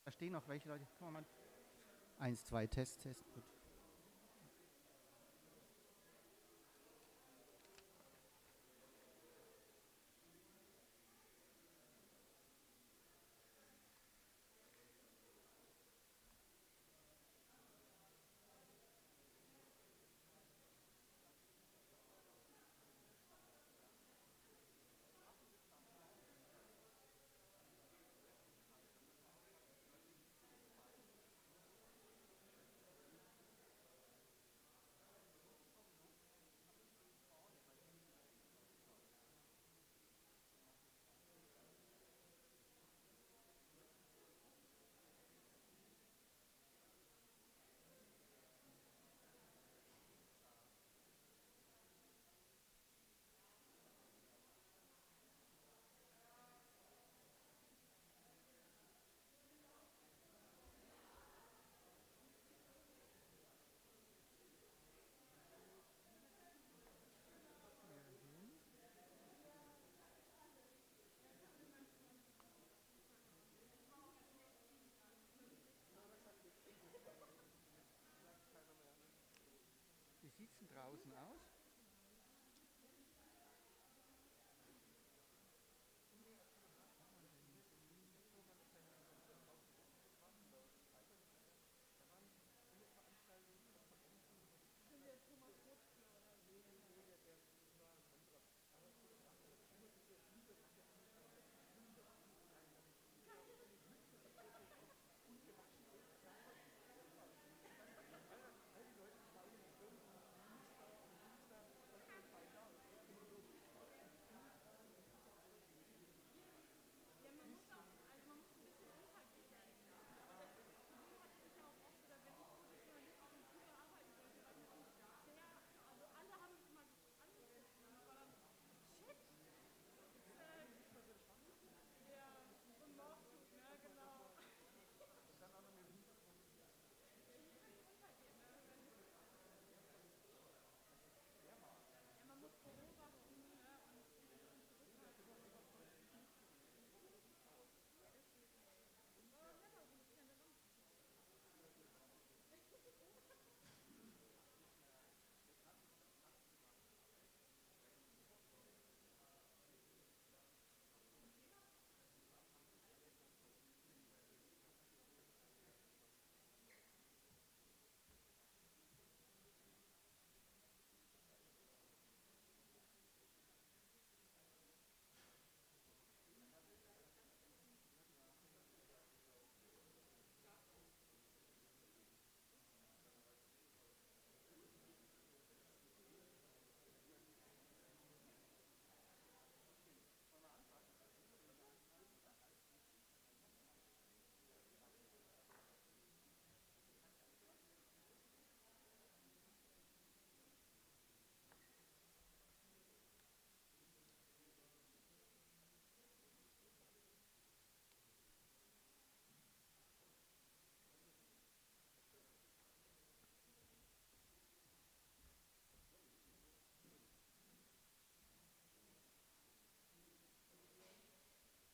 Da stehen noch welche Leute. Komm mal. 1, 2, Test, Test. Gut. Wie sieht es denn draußen aus?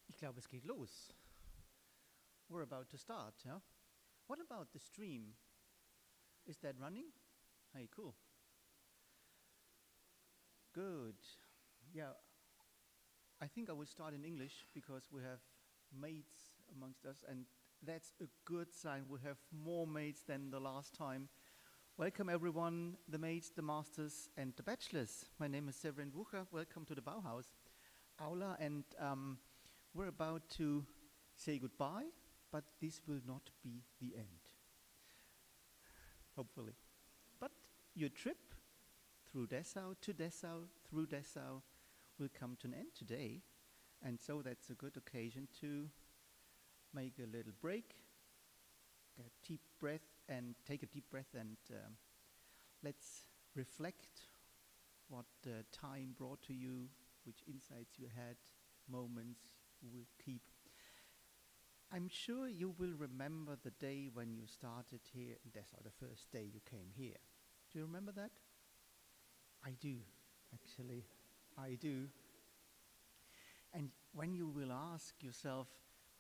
Ich glaube, es geht los. We're about to start, yeah? What about the stream? Is that running? Hey, cool. Good. Yeah, I think I will start in English because we have mates amongst us, and that's a good sign. We have more mates than the last time. Welcome everyone, the mates, the masters, and the bachelors. My name is Severin Wucher. Welcome to the Bauhaus Aula, and we're about to say goodbye, but this will not be the end. Hopefully. But your trip through Dessau, to Dessau, through Dessau, will come to an end today. And so that's a good occasion to make a little break, get a deep breath, and take a deep breath, and let's reflect what time brought to you, which insights you had, moments you will keep. I'm sure you will remember the day when you started here in Dessau, the first day you came here. Do you remember that? I do, actually. I do. And when you will ask yourself,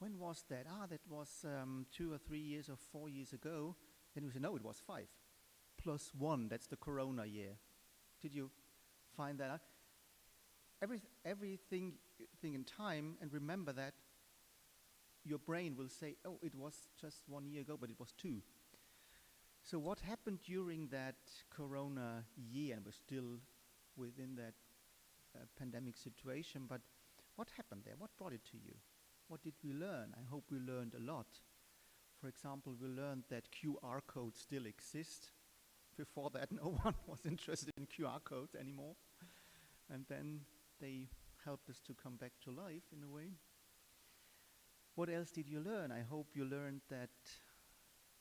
when was that? That was 2 or 3 years or 4 years ago. Then we said, no, it was 5. +1, that's the Corona year. Did you find that out? Everything in time, and remember that your brain will say, oh, it was just 1 year ago, but it was 2. So what happened during that Corona year, and we're still within that pandemic situation, but what happened there? What brought it to you? What did we learn? I hope we learned a lot. For example, we learned that QR codes still exist. Before that, no one was interested in QR codes anymore. And then they helped us to come back to life in a way. What else did you learn? I hope you learned that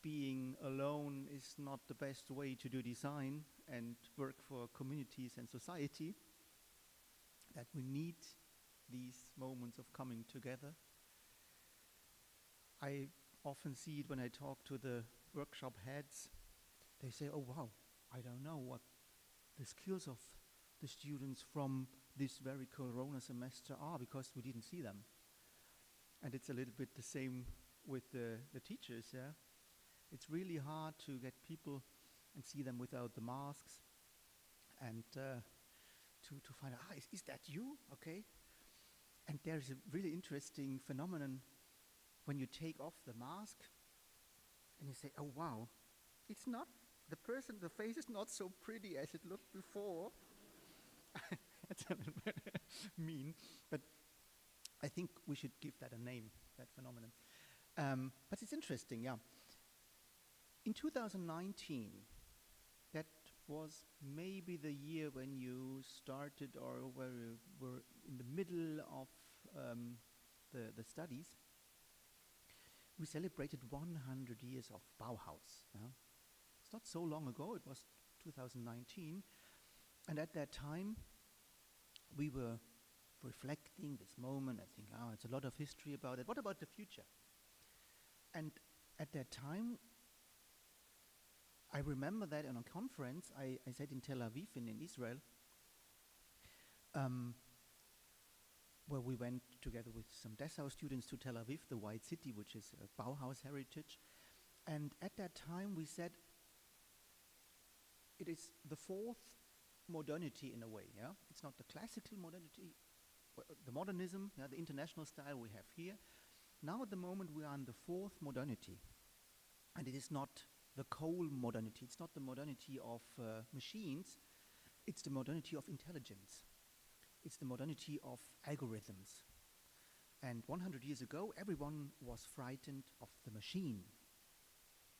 being alone is not the best way to do design and work for communities and society, that we need these moments of coming together. I often see it when I talk to the workshop heads. They say, oh wow, I don't know what the skills of the students from this very Corona semester are, because we didn't see them. And it's a little bit the same with the teachers, yeah? It's really hard to get people and see them without the masks, and to find out, is that you? Okay. And there's a really interesting phenomenon when you take off the mask and you say, oh wow, it's not, the face is not so pretty as it looked before. That's a little bit mean, but I think we should give that a name, that phenomenon. But it's interesting, yeah. In 2019, that was maybe the year when you started or were in the middle of the studies. We celebrated 100 years of Bauhaus. Yeah? It's not so long ago, it was 2019. And at that time, we were reflecting this moment. I think, it's a lot of history about it. What about the future? And at that time, I remember that in a conference I said in Tel Aviv in Israel, where we went together with some Dessau students to Tel Aviv, the White City, which is a Bauhaus heritage. And at that time we said, it is the fourth modernity in a way, yeah? It's not the classical modernity, the modernism, yeah, the international style we have here. Now at the moment we are in the fourth modernity. And it is not the coal modernity, it's not the modernity of machines, it's the modernity of intelligence. It's the modernity of algorithms. And 100 years ago, everyone was frightened of the machine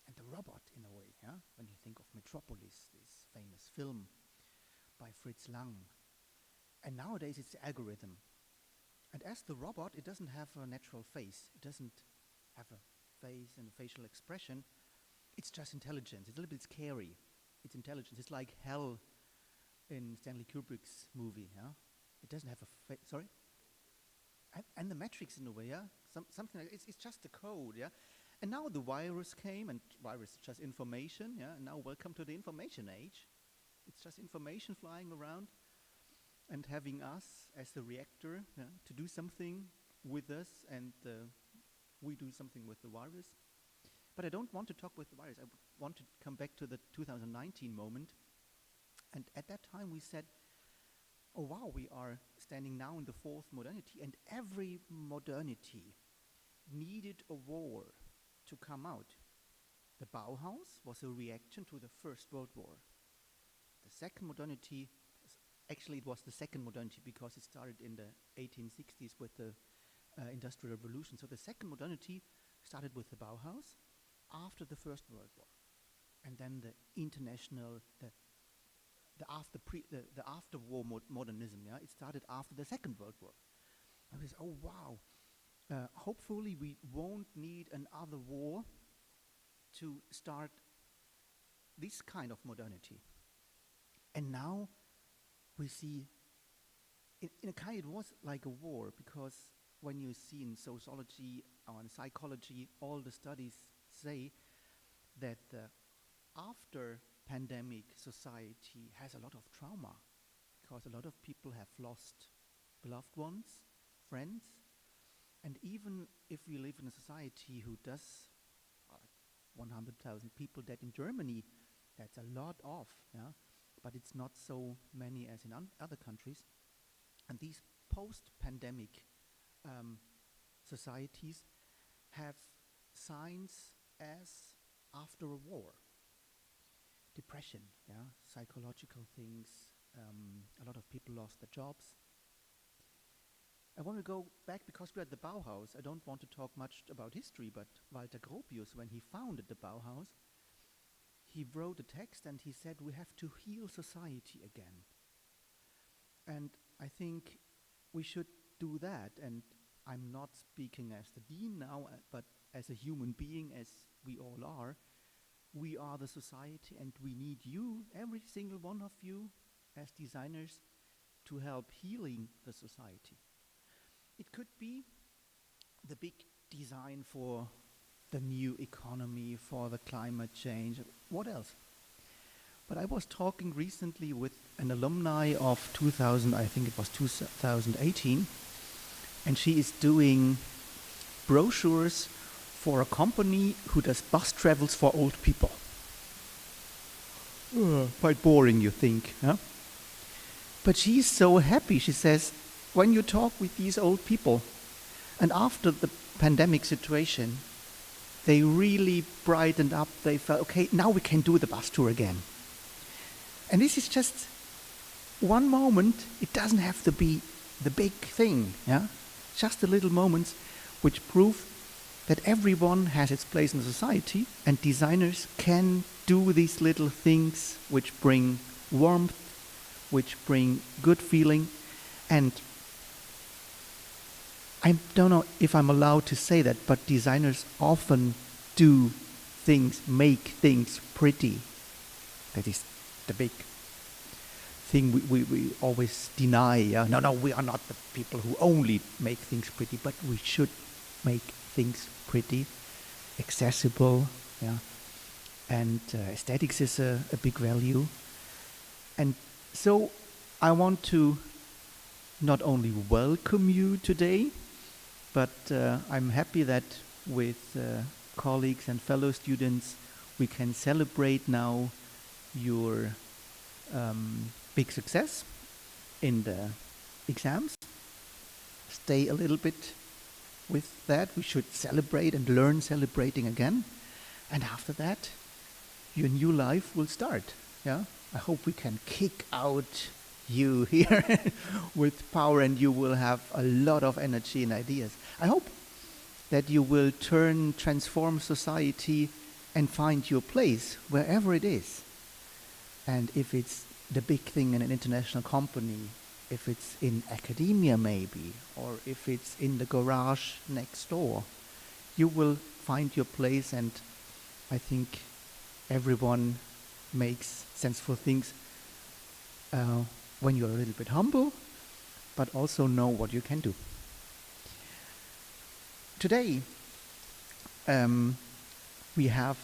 and the robot in a way, yeah? When you think of Metropolis, this famous film by Fritz Lang. And nowadays it's the algorithm. And as the robot, it doesn't have a natural face. It doesn't have a face and a facial expression. It's just intelligence. It's a little bit scary. It's intelligence. It's like hell in Stanley Kubrick's movie, yeah? It doesn't have a face, sorry? And the Matrix in a way, yeah? Something like, it's just a code, yeah? And now the virus came, and virus is just information, yeah? And now welcome to the information age. It's just information flying around and having us as the reactor, yeah, to do something with us, and we do something with the virus. But I don't want to talk with the virus. I want to come back to the 2019 moment. And at that time we said, oh wow, we are standing now in the fourth modernity, and every modernity needed a war to come out. The Bauhaus was a reaction to the First World War. The second modernity, actually it was the second modernity because it started in the 1860s with the Industrial Revolution. So the second modernity started with the Bauhaus after the First World War. And then the international, the after-war modernism, yeah, it started after the Second World War. And we said, oh wow, hopefully we won't need another war to start this kind of modernity. And now we see, in a kind it was like a war, because when you see in sociology or in psychology, all the studies say that after pandemic society has a lot of trauma, because a lot of people have lost beloved ones, friends, And even if we live in a society who does 100,000 people, that in Germany, that's a lot of, yeah, but it's not so many as in other countries. And these post-pandemic societies have signs as after a war. Depression, yeah, psychological things, a lot of people lost their jobs. I want to go back because we're at the Bauhaus. I don't want to talk much about history, but Walter Gropius, when he founded the Bauhaus, he wrote a text and he said, we have to heal society again. And I think we should do that. And I'm not speaking as the dean now, but as a human being, as we all are. We are the society, and we need you, every single one of you, as designers, to help healing the society. It could be the big design for the new economy, for the climate change, what else? But I was talking recently with an alumni of 2018, and she is doing brochures for a company who does bus travels for old people. Quite boring, you think, huh? But she's so happy. She says, when you talk with these old people, and after the pandemic situation, they really brightened up. They felt, okay, now we can do the bus tour again. And this is just one moment. It doesn't have to be the big thing, yeah? Just the little moments which prove that everyone has its place in society, and designers can do these little things which bring warmth, which bring good feeling. And I don't know if I'm allowed to say that, but designers often do things, make things pretty. That is the big thing we always deny. No, we are not the people who only make things pretty, but we should make things pretty, accessible, yeah. And aesthetics is a big value. And so I want to not only welcome you today, but I'm happy that with colleagues and fellow students we can celebrate now your big success in the exams. Stay a little bit with that. We should celebrate and learn celebrating again. And after that, your new life will start. Yeah, I hope we can kick out you here with power, and you will have a lot of energy and ideas. I hope that you will transform society and find your place wherever it is. And if it's the big thing in an international company, if it's in academia maybe, or if it's in the garage next door, you will find your place. And I think everyone makes sensible things when you're a little bit humble, but also know what you can do. Today, we have,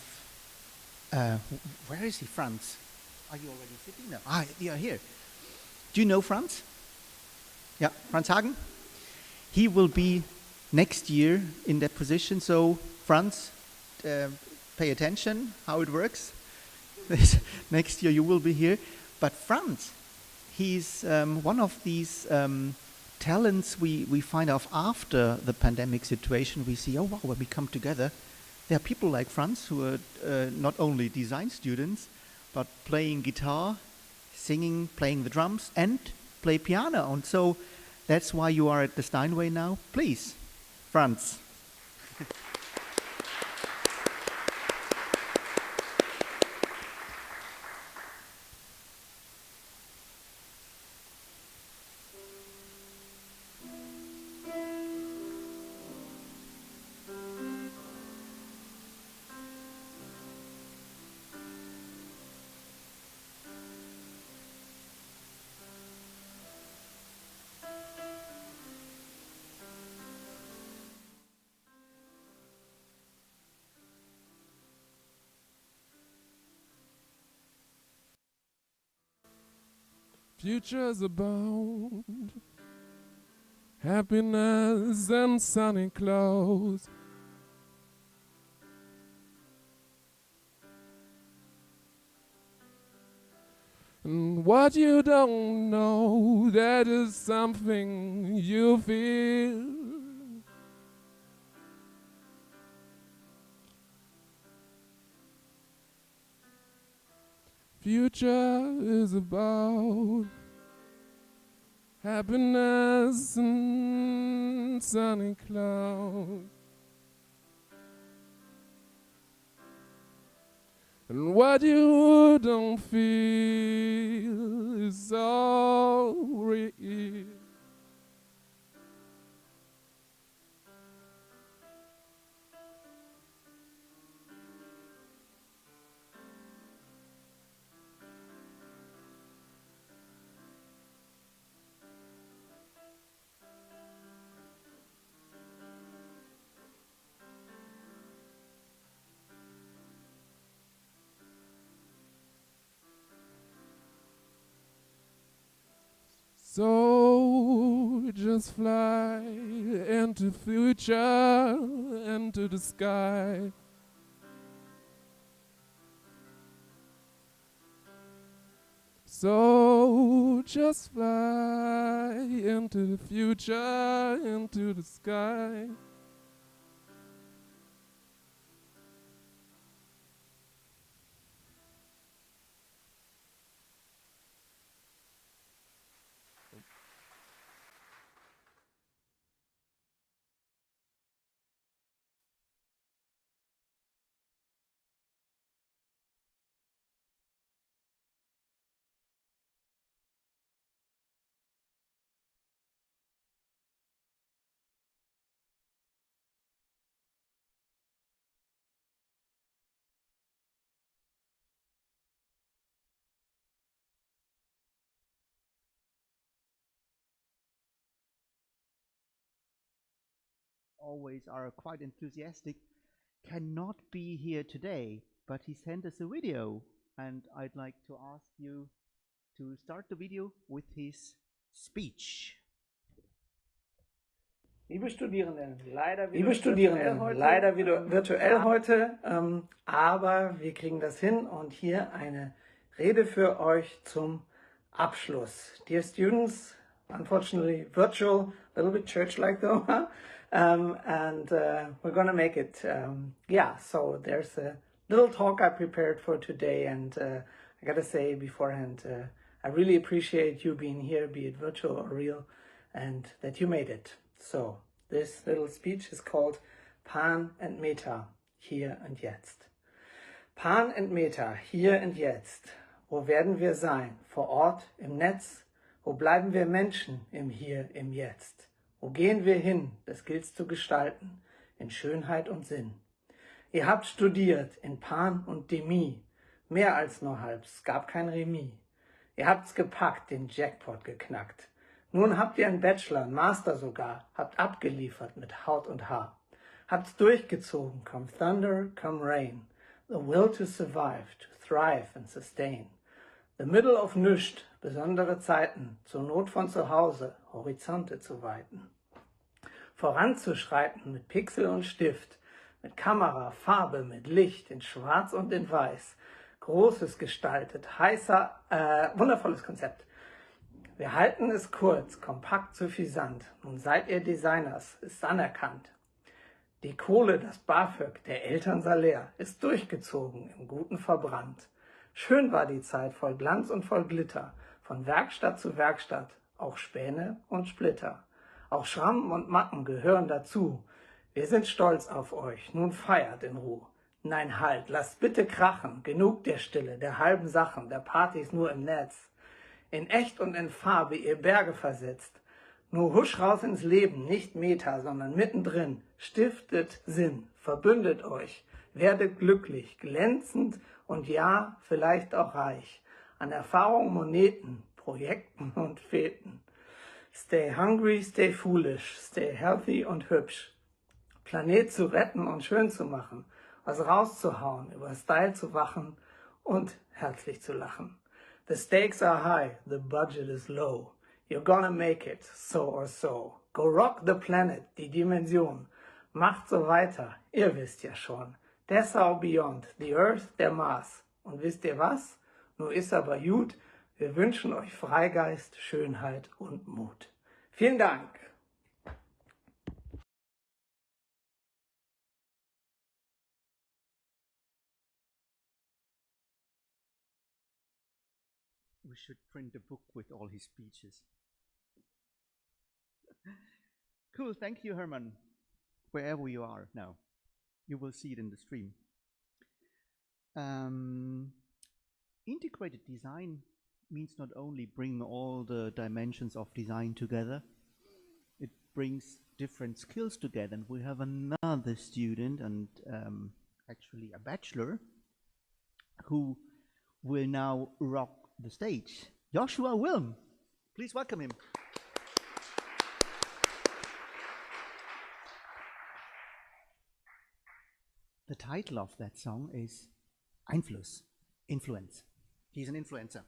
where is he, Franz? Are you already sitting there? Ah, you are here. Do you know Franz? Yeah, Franz Hagen. He will be next year in that position. So, Franz, pay attention how it works. Next year you will be here. But Franz, he's one of these talents we find out after the pandemic situation. We see, oh wow, when we come together, there are people like Franz who are not only design students, but playing guitar, singing, playing the drums, and play piano. And so that's why you are at the Steinway now. Please, Franz. Futures abound. happiness and sunny clothes. And what you don't know, that is something you feel. Future is about happiness and sunny clouds. And what you don't feel is all real. So just fly into future, into the sky. So just fly into the future, into the sky. Always are quite enthusiastic, cannot be here today, but he sent us a video, and I'd like to ask you to start the video with his speech. Liebe Studierenden, leider wieder virtuell heute, aber wir kriegen das hin und hier eine Rede für euch zum Abschluss. Dear students, unfortunately virtual, a little bit church-like though, and we're gonna make it. Yeah, so there's a little talk I prepared for today, and I gotta say beforehand, I really appreciate you being here, be it virtual or real, and that you made it. So, this little speech is called Pan and Meta, hier und jetzt. Pan and Meta, hier und jetzt. Wo werden wir sein? Vor Ort, im Netz? Wo bleiben wir Menschen im Hier, im Jetzt? Wo gehen wir hin? Das gilt's zu gestalten, in Schönheit und Sinn. Ihr habt studiert in Pan und Demi, mehr als nur halb, es gab kein Remis. Ihr habt's gepackt, den Jackpot geknackt. Nun habt ihr einen Bachelor, einen Master sogar, habt abgeliefert mit Haut und Haar. Habt's durchgezogen, come thunder, come rain. The will to survive, to thrive and sustain. The middle of nischt, besondere Zeiten, zur Not von zu Hause, Horizonte zu weiten. Voranzuschreiten mit Pixel und Stift, mit Kamera, Farbe, mit Licht, in Schwarz und in Weiß. Großes gestaltet, wundervolles Konzept. Wir halten es kurz, kompakt, suffisant. Nun seid ihr Designers, ist anerkannt. Die Kohle, das BAföG, der Elternsalär, ist durchgezogen, im Guten verbrannt. Schön war die Zeit, voll Glanz und voll Glitter, von Werkstatt zu Werkstatt, auch Späne und Splitter. Auch Schrammen und Macken gehören dazu. Wir sind stolz auf euch, nun feiert in Ruhe. Nein, halt, lasst bitte krachen, genug der Stille, der halben Sachen, der Partys nur im Netz. In echt und in Farbe ihr Berge versetzt. Nur husch raus ins Leben, nicht Meta, sondern mittendrin. Stiftet Sinn, verbündet euch, werdet glücklich, glänzend und ja, vielleicht auch reich. An Erfahrung, Moneten, Projekten und Feten. Stay hungry, stay foolish, stay healthy und hübsch. Planet zu retten und schön zu machen, was rauszuhauen, über Style zu wachen und herzlich zu lachen. The stakes are high, the budget is low. You're gonna make it, so or so. Go rock the planet, die Dimension. Macht so weiter, ihr wisst ja schon. Dessau beyond, the earth, der Mars. Und wisst ihr was? Nur ist aber gut. Wir wünschen euch Freigeist, Schönheit und Mut. Vielen Dank. We should print a book with all his speeches. Cool, thank you, Hermann. Wherever you are now, you will see it in the stream. Integrated design means not only bring all the dimensions of design together, it brings different skills together. And we have another student, and actually a bachelor, who will now rock the stage. Yoshua Wilm. Please welcome him. The title of that song is Einfluss, Influence. He's an influencer.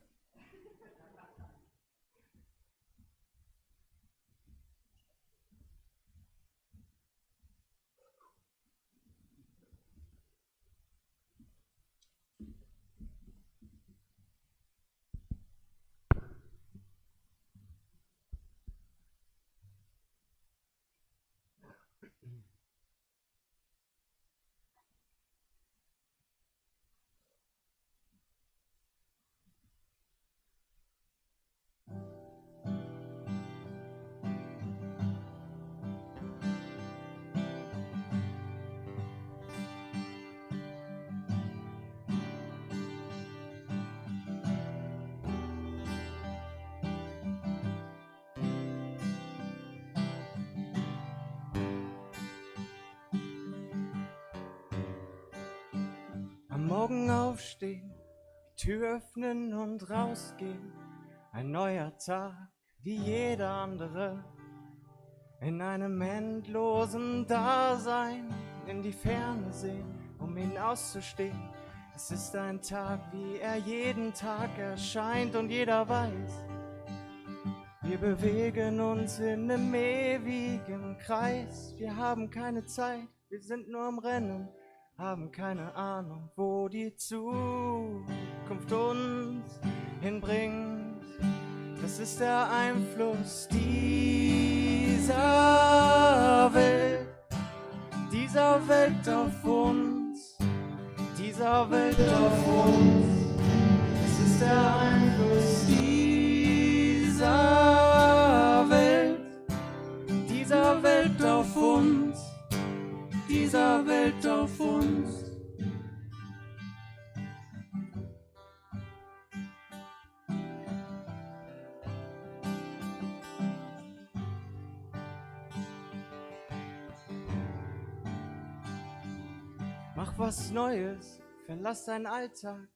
Am Morgen aufstehen, die Tür öffnen und rausgehen. Ein neuer Tag, wie jeder andere. In einem endlosen Dasein, in die Ferne sehen, um hinauszustehen. Es ist ein Tag, wie er jeden Tag erscheint und jeder weiß. Wir bewegen uns in einem ewigen Kreis. Wir haben keine Zeit, wir sind nur am Rennen. Haben keine Ahnung, wo die Zukunft uns hinbringt. Das ist der Einfluss dieser Welt auf uns, dieser Welt auf uns. Das ist der Einfluss dieser Welt auf uns. Dieser Welt auf uns. Mach was Neues, verlass deinen Alltag.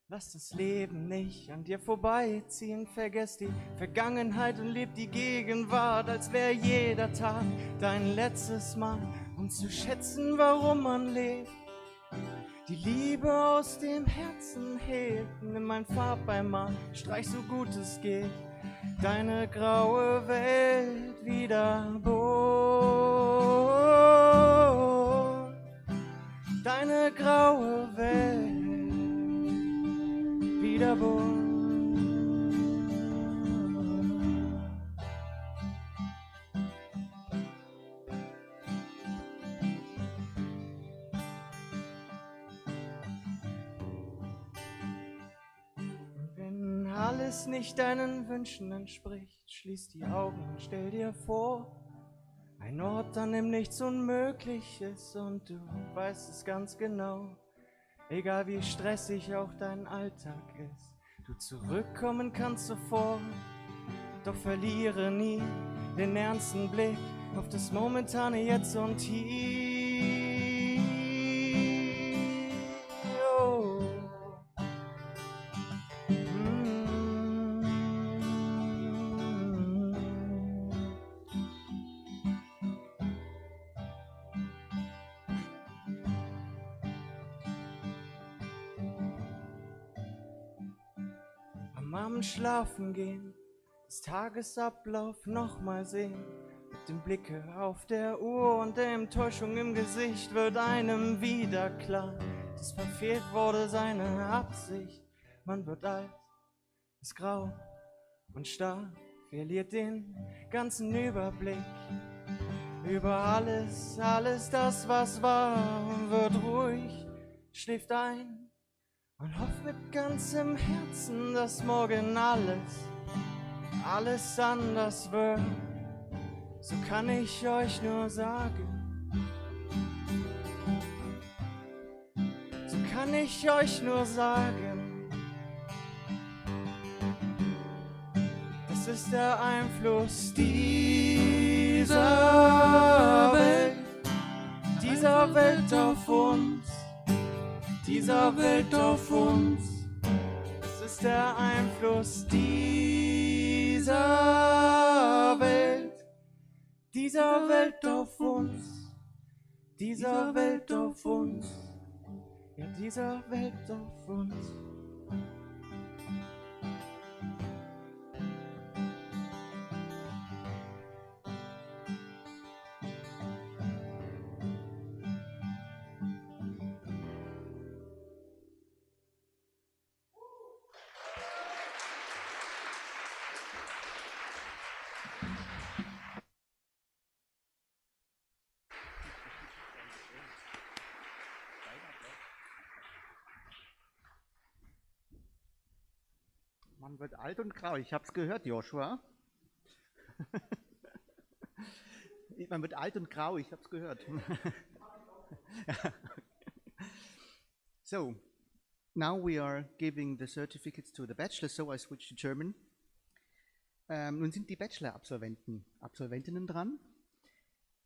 Lass das Leben nicht an dir vorbeiziehen. Vergess die Vergangenheit und leb die Gegenwart, als wäre jeder Tag dein letztes Mal. Um zu schätzen, warum man lebt, die Liebe aus dem Herzen hebt. Nimm ein Farbeimer, streich so gut es geht, deine graue Welt wieder bunt. Deine graue Welt wieder bunt. Alles nicht deinen Wünschen entspricht, schließ die Augen und stell dir vor, ein Ort, an dem nichts unmöglich ist und du weißt es ganz genau. Egal wie stressig auch dein Alltag ist, du zurückkommen kannst sofort, doch verliere nie den ernsten Blick auf das momentane Jetzt und Hier. Am Schlafen gehen, das Tagesablauf nochmal sehen. Mit dem Blicke auf der Uhr und der Enttäuschung im Gesicht wird einem wieder klar, dass verfehlt wurde seine Absicht. Man wird alt, ist grau und starr, verliert den ganzen Überblick über alles, alles das, was war, und wird ruhig, schläft ein und hofft mit ganzem Herzen, dass morgen alles anders wird. So kann ich euch nur sagen, so kann ich euch nur sagen, das ist der Einfluss dieser Welt auf uns, dieser Welt auf uns. Das ist der Einfluss dieser Welt auf uns, dieser Welt auf uns, ja, dieser Welt auf uns. Man wird alt und grau. Ich habe es gehört, Yoshua. Man wird alt und grau. Ich habe es gehört. So, now we are giving the certificates to the bachelor. So I switch to German. Nun sind die Bachelor-Absolventinnen dran.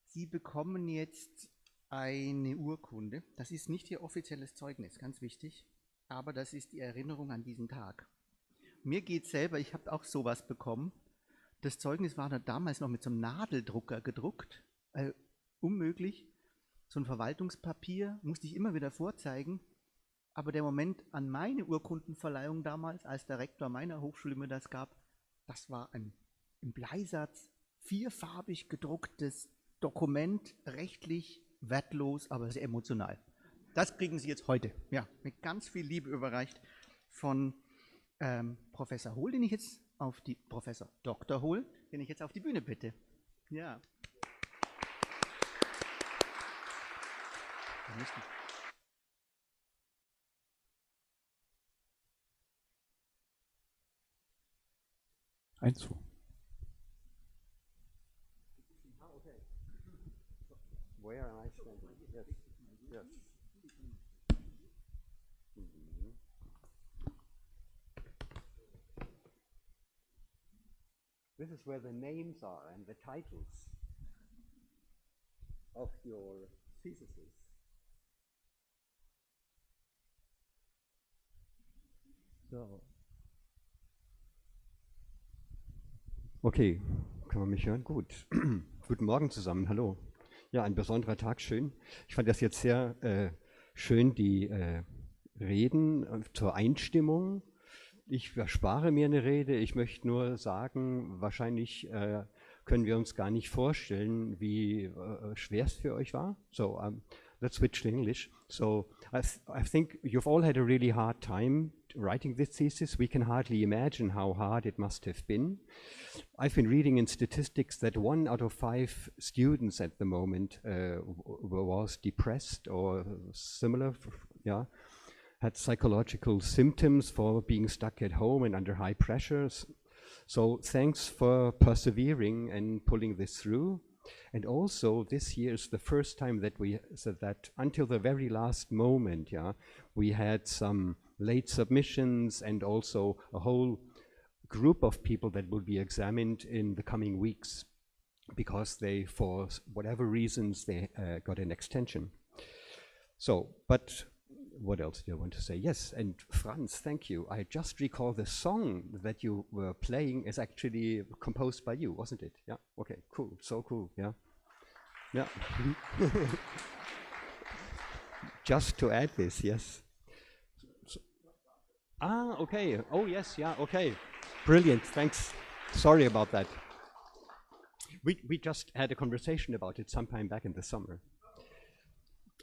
Sie bekommen jetzt eine Urkunde. Das ist nicht ihr offizielles Zeugnis, ganz wichtig. Aber das ist die Erinnerung an diesen Tag. Mir geht selber, ich habe auch sowas bekommen. Das Zeugnis war dann damals noch mit so einem Nadeldrucker gedruckt. Unmöglich. So ein Verwaltungspapier musste ich immer wieder vorzeigen. Aber der Moment an meine Urkundenverleihung damals, als der Rektor meiner Hochschule mir das gab, das war ein im Bleisatz vierfarbig gedrucktes Dokument, rechtlich wertlos, aber sehr emotional. Das kriegen Sie jetzt heute. Ja, mit ganz viel Liebe überreicht von Professor Hohl, den ich jetzt auf die Professor Dr. Hohl, den ich jetzt auf die Bühne bitte. Ja. Einzug. Okay. Where am I standing? Yes. Yes. This is where the names are and the titles of your theses. So. Okay, kann man mich hören? Gut. Guten Morgen zusammen, hallo. Ja, ein besonderer Tag, schön. Ich fand das jetzt sehr schön, die Reden zur Einstimmung. Ich erspare mir eine Rede, ich möchte nur sagen, wahrscheinlich können wir uns gar nicht vorstellen, wie schwer es für euch war. So, let's switch to English. So, I think you've all had a really hard time writing this thesis. We can hardly imagine how hard it must have been. I've been reading in statistics that 1 out of 5 students at the moment was depressed or similar, yeah. Had psychological symptoms for being stuck at home and under high pressures. So thanks for persevering and pulling this through. And also this year is the first time that we said that until the very last moment, yeah, we had some late submissions and also a whole group of people that will be examined in the coming weeks because they, for whatever reasons, they got an extension. So, but what else do I want to say? Yes, and Franz, thank you. I just recall the song that you were playing is actually composed by you, wasn't it? Yeah, okay, cool, so cool, yeah. Yeah. Just to add this, yes. So, okay, oh yes, yeah, okay. Brilliant, thanks. Sorry about that. We just had a conversation about it sometime back in the summer.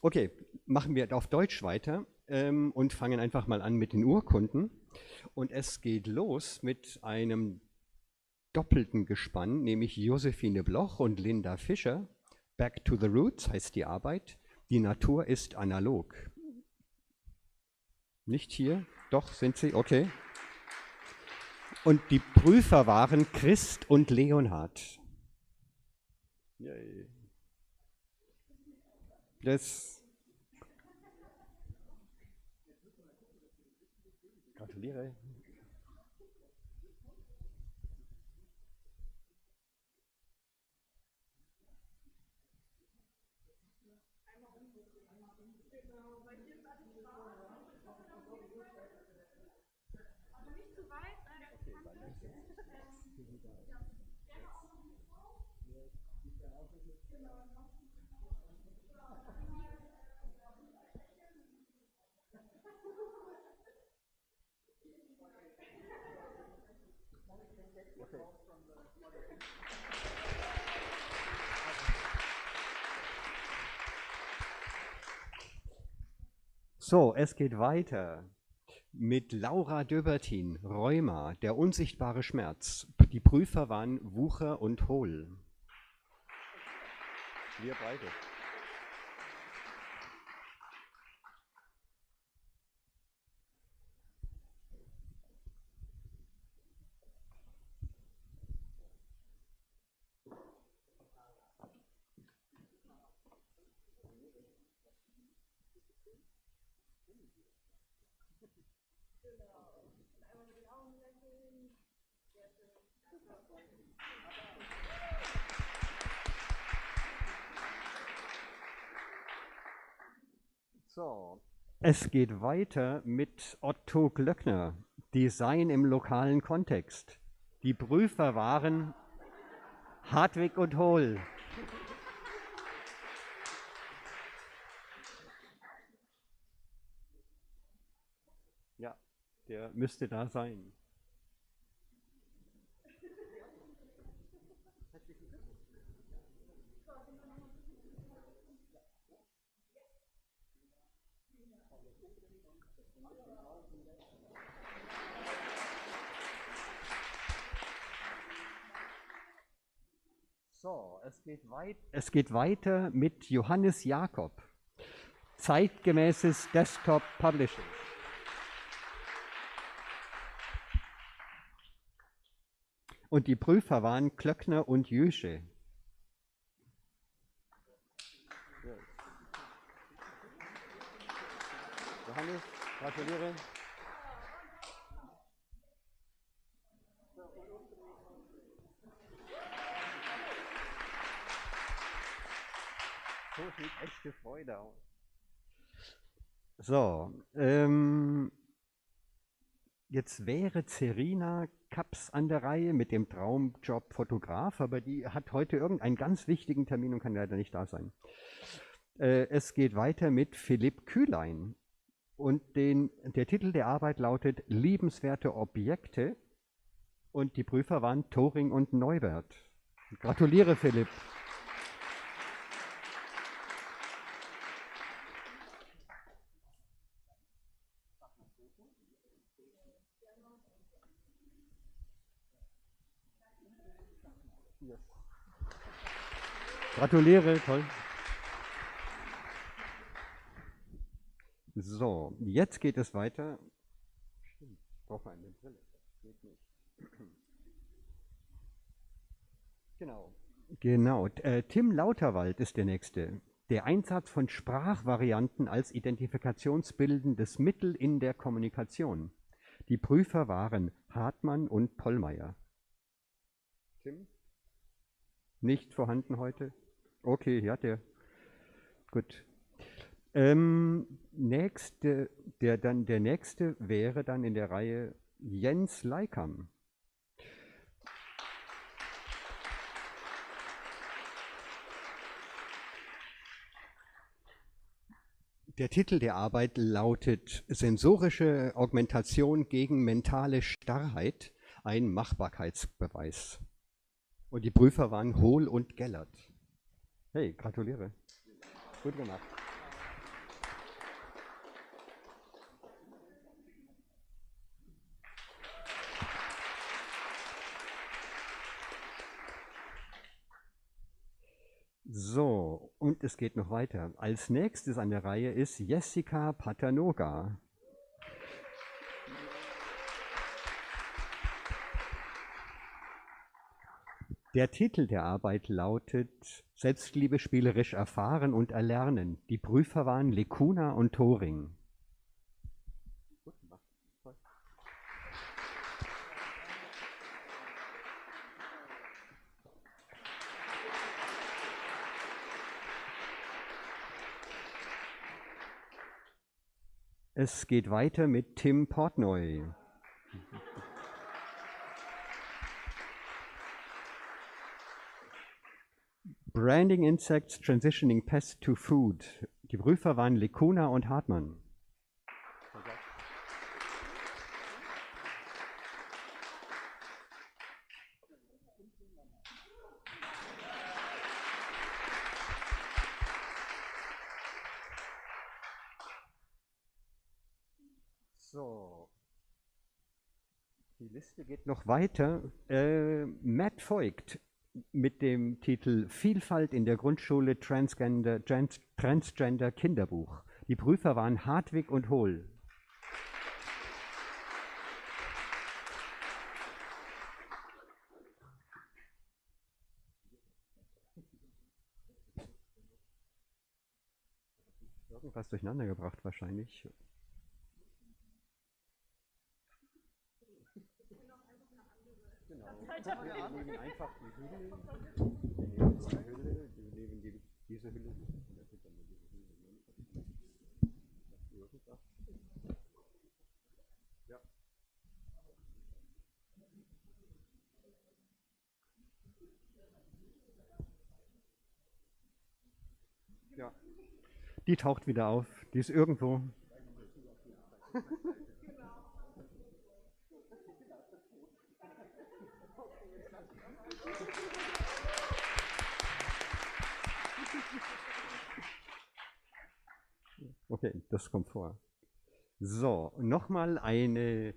Okay, machen wir auf Deutsch weiter und fangen einfach mal an mit den Urkunden. Und es geht los mit einem doppelten Gespann, nämlich Josephine Bloch und Linda Fischer. Back to the Roots heißt die Arbeit. Die Natur ist analog. Nicht hier? Doch, sind sie? Okay. Und die Prüfer waren Christ und Leonhard. Yay. Das gratuliere. So, es geht weiter mit Laura Döbertin, Rheuma, der unsichtbare Schmerz. Die Prüfer waren Wucher und Hohl. Wir beide. So, es geht weiter mit Otto Klöckner, Design im lokalen Kontext. Die Prüfer waren Hartwig und Hohl. Ja, der müsste da sein. So, es geht weiter mit Johannes Jakob, zeitgemäßes Desktop Publishing. Und die Prüfer waren Klöckner und Jösche. Johannes, gratuliere. So sieht echte Freude aus. So, jetzt wäre Serena Kaps an der Reihe mit dem Traumjob Fotograf, aber die hat heute irgendeinen ganz wichtigen Termin und kann leider nicht da sein. Es geht weiter mit Philipp Kühlein und der Titel der Arbeit lautet Liebenswerte Objekte und die Prüfer waren Thoring und Neubert. Gratuliere, Philipp. Gratuliere, toll. So, jetzt geht es weiter. Stimmt, ich brauche eine Brille. Geht nicht. Genau. Tim Lauterwald ist der Nächste. Der Einsatz von Sprachvarianten als identifikationsbildendes Mittel in der Kommunikation. Die Prüfer waren Hartmann und Pollmeier. Tim? Nicht vorhanden heute? Okay, ja, gut. Der nächste wäre dann in der Reihe Jens Leikam. Der Titel der Arbeit lautet Sensorische Augmentation gegen mentale Starrheit, ein Machbarkeitsbeweis. Und die Prüfer waren Hohl und Gellert. Hey, gratuliere. Gut gemacht. So, und es geht noch weiter. Als nächstes an der Reihe ist Jessica Patanoga. Der Titel der Arbeit lautet Selbstliebe spielerisch erfahren und erlernen. Die Prüfer waren Lekuna und Thoring. Es geht weiter mit Tim Portnoy. Branding Insects Transitioning Pest to Food. Die Prüfer waren Lekuna und Hartmann. So, die Liste geht noch weiter. Matt Voigt mit dem Titel Vielfalt in der Grundschule Transgender Kinderbuch. Die Prüfer waren Hartwig und Hohl. Irgendwas durcheinander gebracht wahrscheinlich. Wir nehmen einfach die Hülle, wir nehmen diese Hülle, diese Hülle. Ja. Ja. Die taucht wieder auf, die ist irgendwo. Okay, das kommt vor. So, nochmal eine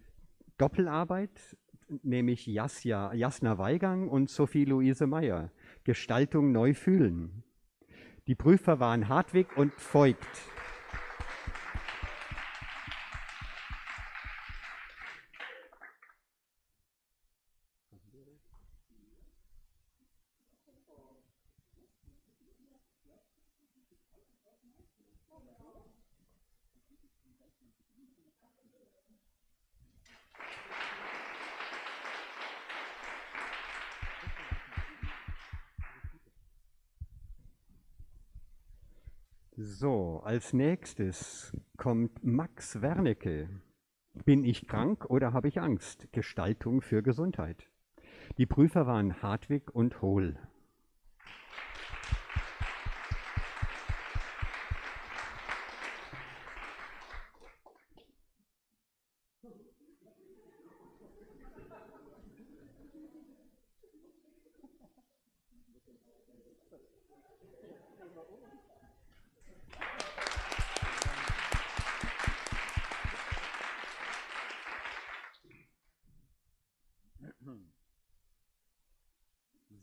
Doppelarbeit, nämlich Jasna Weigang und Sophie-Luise Meyer. Gestaltung neu fühlen. Die Prüfer waren Hartwig und Voigt. So, als nächstes kommt Max Wernicke. Bin ich krank oder habe ich Angst? Gestaltung für Gesundheit. Die Prüfer waren Hartwig und Hohl.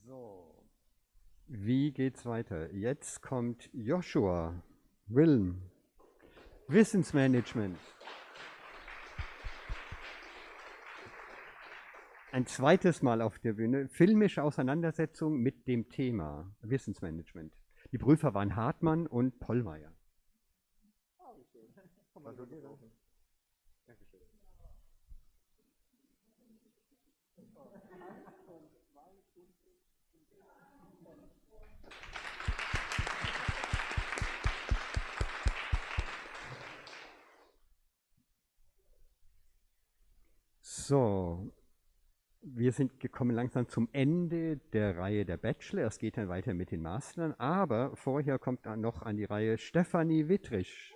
So, wie geht's weiter? Jetzt kommt Yoshua, Wilm, Wissensmanagement. Ein zweites Mal auf der Bühne, filmische Auseinandersetzung mit dem Thema Wissensmanagement. Die Prüfer waren Hartmann und Pollmeier. So, wir sind gekommen langsam zum Ende der Reihe der Bachelor. Es geht dann weiter mit den Mastern, aber vorher kommt dann noch an die Reihe Stefanie Wittrich.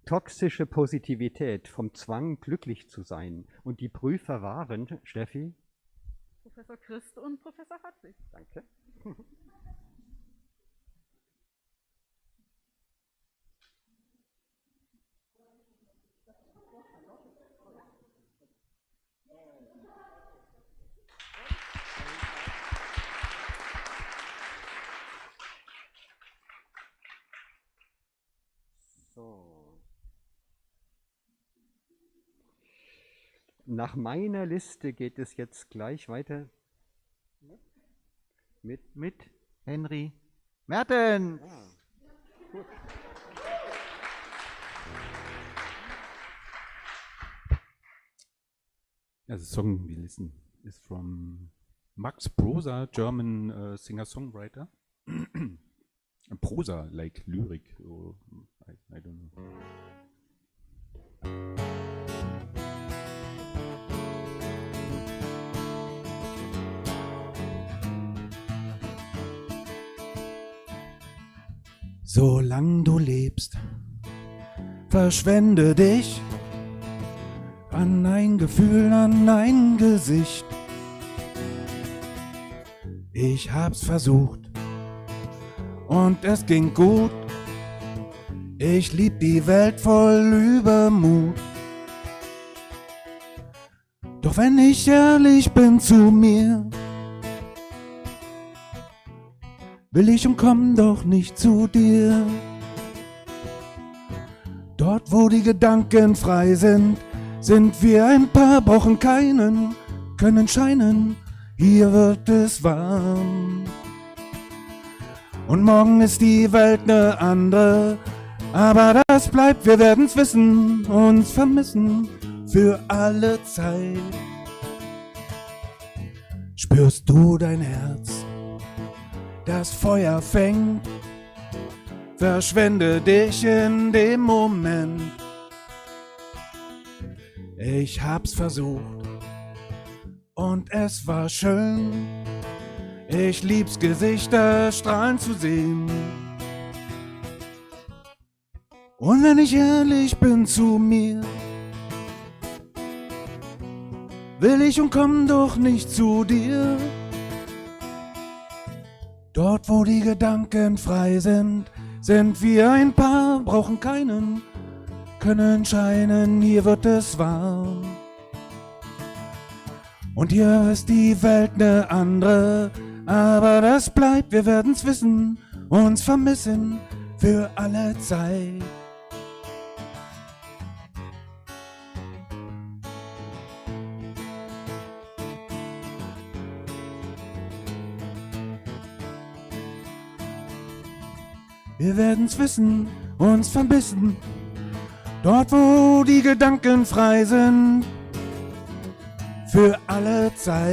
toxische Positivität, vom Zwang, glücklich zu sein. Und die Prüfer waren, Steffi? Professor Christ und Professor Hartwig. Danke. So. Nach meiner Liste geht es jetzt gleich weiter mit Henry Mertens. Gut. The song we listen is from Max Prosa, German singer-songwriter. Prosa, like lyric, or I don't know. Solang du lebst, verschwende dich an ein Gefühl, an ein Gesicht. Ich hab's versucht und es ging gut. Ich lieb die Welt voll Übermut. Doch wenn ich ehrlich bin zu mir, will ich und komm doch nicht zu dir. Dort, wo die Gedanken frei sind, sind wir ein Paar, brauchen keinen, können scheinen, hier wird es warm. Und morgen ist die Welt ne andere, aber das bleibt, wir werden's wissen, uns vermissen für alle Zeit. Spürst du dein Herz, das Feuer fängt, verschwende dich in dem Moment. Ich hab's versucht und es war schön. Ich lieb's, Gesichter strahlen zu sehen. Und wenn ich ehrlich bin zu mir, will ich und komm doch nicht zu dir. Dort, wo die Gedanken frei sind, sind wir ein Paar, brauchen keinen, können scheinen, hier wird es warm. Und hier ist die Welt ne andere, aber das bleibt, wir werden's wissen, uns vermissen für alle Zeit. Wir werden's wissen, uns vermissen, dort wo die Gedanken frei sind, für alle Zeit.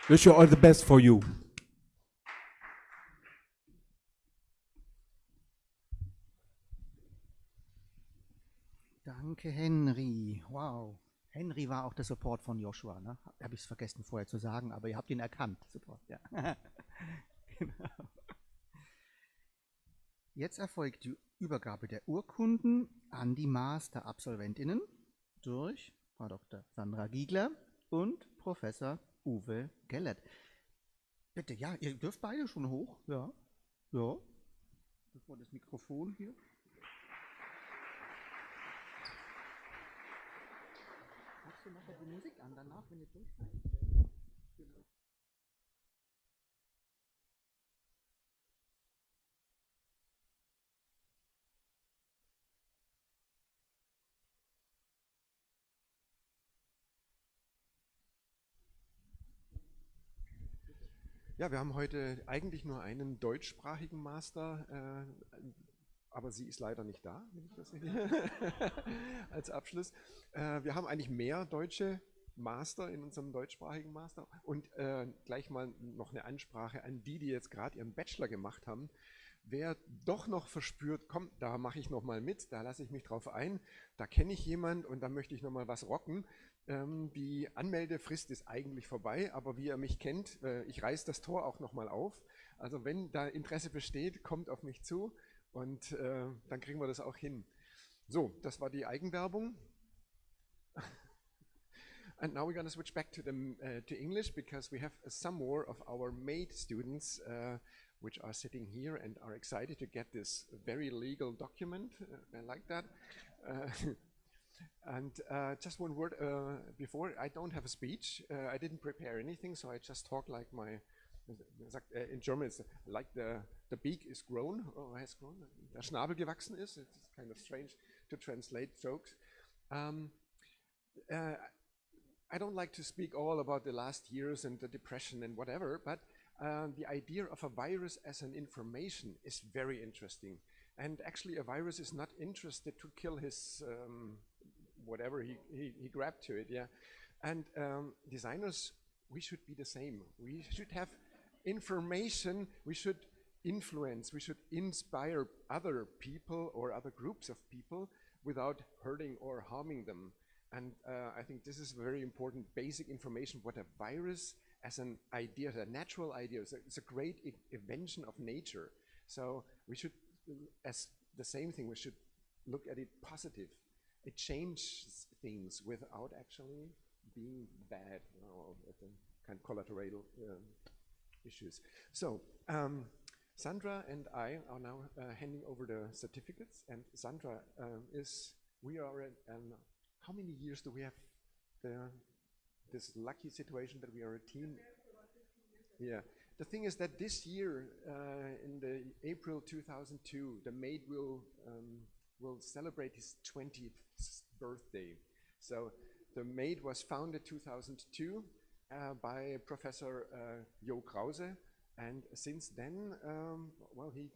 Wish you all the best for you. Danke, Henry. Wow. Henry war auch der Support von Yoshua, ne? Habe ich es vergessen vorher zu sagen, aber ihr habt ihn erkannt. Support, ja. Genau. Jetzt erfolgt die Übergabe der Urkunden an die Master-AbsolventInnen durch Frau Dr. Sandra Giegler und Professor Uwe Gellert. Bitte, ja, ihr dürft beide schon hoch. Ja. Ja. Das war das Mikrofon hier. Machst du nachher die Musik an, danach, wenn ihr durch seid? Genau. Ja, wir haben heute eigentlich nur einen deutschsprachigen Master, aber sie ist leider nicht da, wenn ich das als Abschluss. Wir haben eigentlich mehr deutsche Master, in unserem deutschsprachigen Master. Und gleich mal noch eine Ansprache an die jetzt gerade ihren Bachelor gemacht haben. Wer doch noch verspürt, komm, da mache ich noch mal mit, da lasse ich mich drauf ein, da kenne ich jemand und da möchte ich noch mal was rocken. Die Anmeldefrist ist eigentlich vorbei, aber wie ihr mich kennt, ich reiße das Tor auch noch mal auf. Also wenn da Interesse besteht, kommt auf mich zu und dann kriegen wir das auch hin. So, das war die Eigenwerbung. And now we're going to switch back to English because we have some more of our MAID students which are sitting here and are excited to get this very legal document. I like that. And just one word before, I don't have a speech. I didn't prepare anything, so I just talk like my, in German it's like the beak is grown, or has grown, der Schnabel gewachsen ist. It's kind of strange to translate jokes. I don't like to speak all about the last years and the depression and whatever, but the idea of a virus as an information is very interesting. And actually a virus is not interested to kill his whatever he grabbed to it, yeah. And designers, we should be the same. We should have information, we should influence, we should inspire other people or other groups of people without hurting or harming them. And I think this is very important basic information, what a virus as an idea, a natural idea, it's a great invention of nature. So we should, as the same thing, we should look at it positive. It changes things without actually being bad, or kind of collateral issues. So Sandra and I are now handing over the certificates, and Sandra we are at, how many years do we have this lucky situation that we are a team? Yeah. The thing is that this year, in the April 2002, the MAID will celebrate his 20th birthday. So the MAID was founded 2002 by Professor Jo Krause, and since then, well, he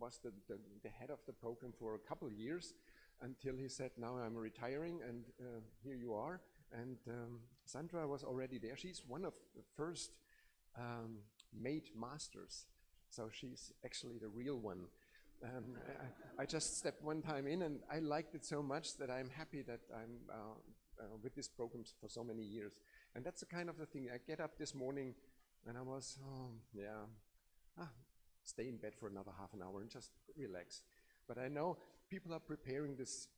was the head of the program for a couple of years until he said, now I'm retiring, and here you are. And Sandra was already there. She's one of the first MAID masters, so she's actually the real one. I just stepped one time in, and I liked it so much that I'm happy that I'm with this program for so many years. And that's the kind of the thing. I get up this morning, and I was, stay in bed for another half an hour and just relax. But I know people are preparing this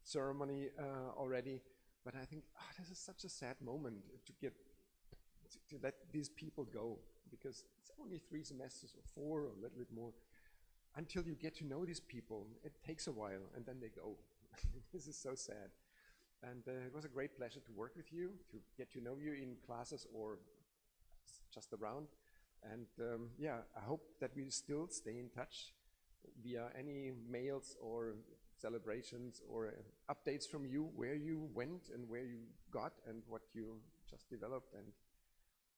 ceremony already. But I think, this is such a sad moment to let these people go, because it's only 3 semesters or 4 or a little bit more. Until you get to know these people, it takes a while, and then they go. This is so sad. And it was a great pleasure to work with you, to get to know you in classes or just around. And yeah, I hope that we still stay in touch via any mails or celebrations or updates from you, where you went and where you got and what you just developed and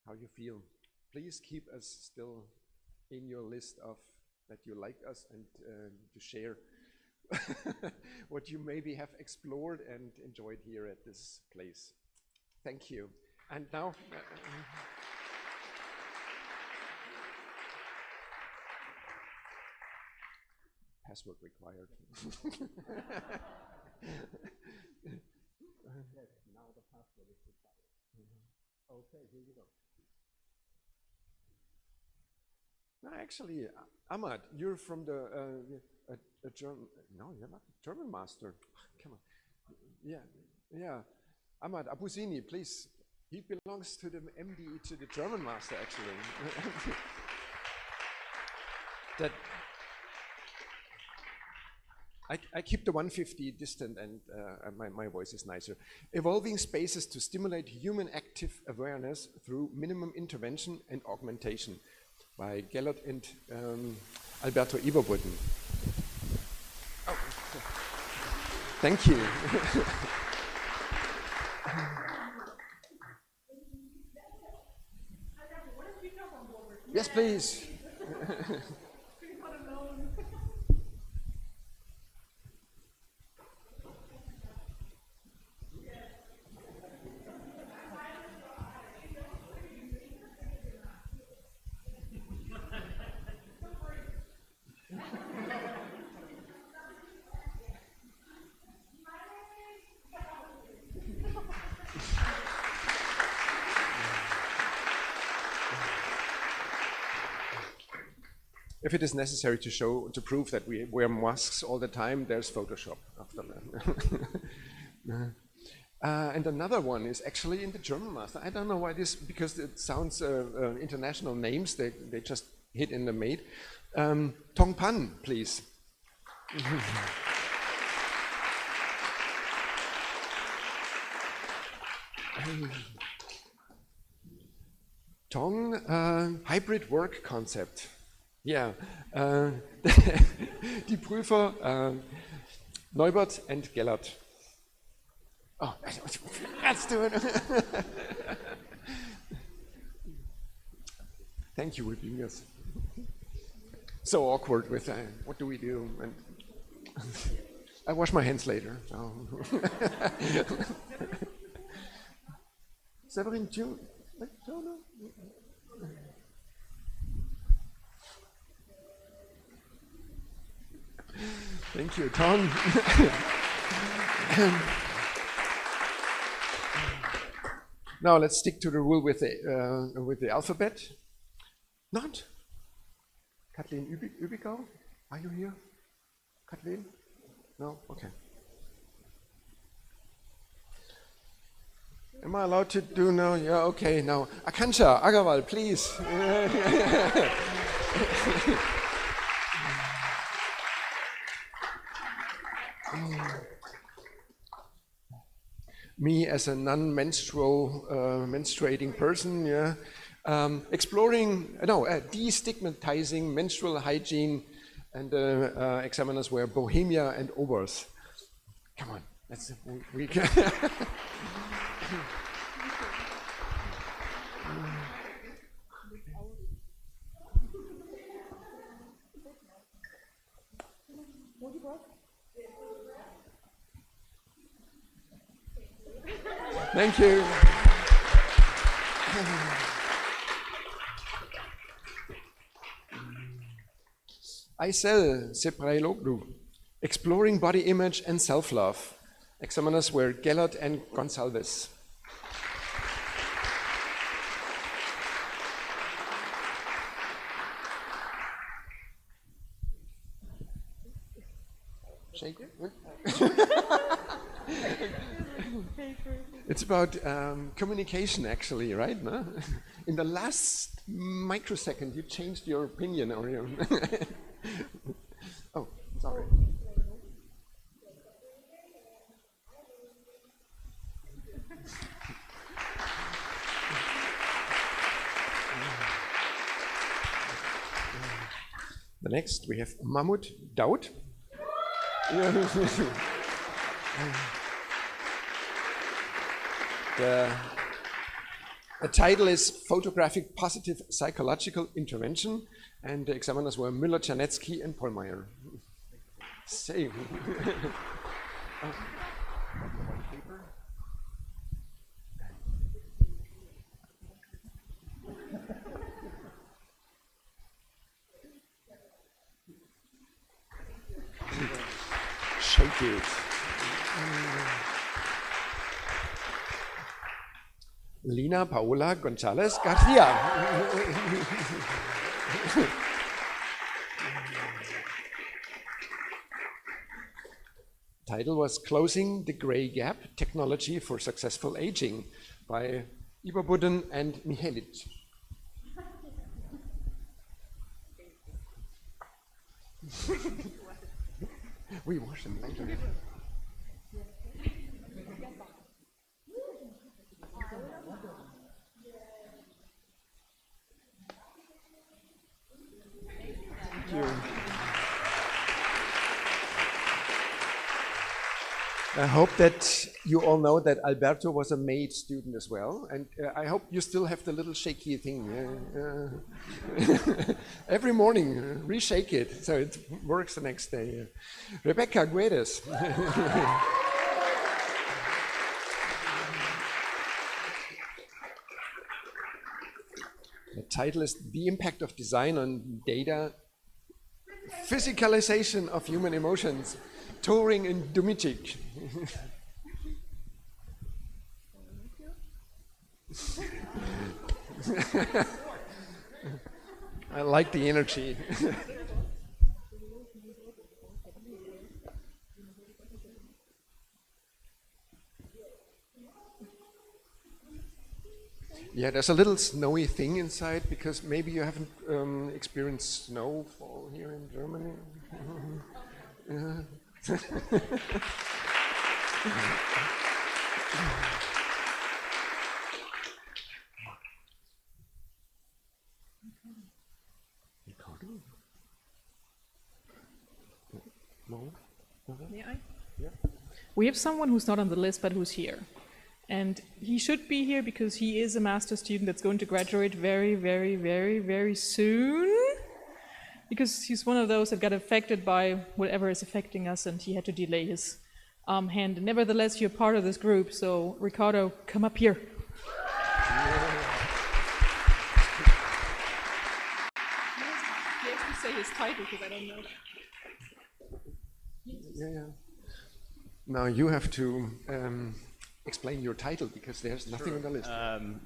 how you feel. Please keep us still in your list of that you like us, and to share what you maybe have explored and enjoyed here at this place. Thank you. And now password required. Yes, now the password is required. Okay, here you go. No, actually, Ahmad, you're from the a German. No, you're not a German master. Come on. Yeah. Ahmad Abusini, please. He belongs to the MD, to the German master, actually. That. I keep the 150 distant, and my voice is nicer. Evolving spaces to stimulate human active awareness through minimum intervention and augmentation, by Gellert and Alberto Iverbrücken. Oh, thank you. Yes, please. If it is necessary to prove that we wear masks all the time, there's Photoshop after that. And another one is actually in the German master. I don't know why this, because it sounds international names, they just hit in the mate. Tong Pan, please. Tong, hybrid work concept. Yeah, die Prüfer Neubert and Gellert. Oh, let's do it. Thank you, Wilbingus. So awkward with what do we do? And I wash my hands later. Oh. Severin, no. Thank you, Tom. Now let's stick to the rule with the alphabet. Not? Kathleen Übigau? Are you here? Kathleen? No? Okay. Am I allowed to do now? Yeah, okay, now. Akansha, Agarwal, please. Me as a non-menstrual, menstruating person, yeah. Destigmatizing menstrual hygiene, and examiners were Bohemia and Obers. Come on, that's we can. Thank you. Aysel Seprailoglu, Exploring Body Image and Self-Love. Examiners were Gellert and Gonsalves. Shake it. It's about communication, actually, right? No? In the last microsecond, you changed your opinion, or your oh, sorry. The next, we have Mahmoud Daud. The title is Photographic Positive Psychological Intervention, and the examiners were Müller, Czarnecki, and Pollmeyer. Same. Shake it. Lina Paola González García. Title was Closing the Gray Gap, Technology for Successful Aging by Iberbudden and Mihelic. We wash them later. Thank you. I hope that you all know that Alberto was a MAID student as well, and I hope you still have the little shaky thing. Every morning, reshake it so it works the next day. Rebecca Guedes. The title is The Impact of Design on Data, Physicalization of Human Emotions, Touring in Dumicic. I like the energy. Yeah, there's a little snowy thing inside because maybe you haven't experienced snowfall here in Germany. May I? Yeah. We have someone who's not on the list but who's here. And he should be here because he is a master student that's going to graduate very, very, very, very soon. Because he's one of those that got affected by whatever is affecting us and he had to delay his hand. And nevertheless, you're part of this group, so Ricardo, come up here. He has to say his title because I don't know. Yeah. Now you have to explain your title because there's nothing on the list.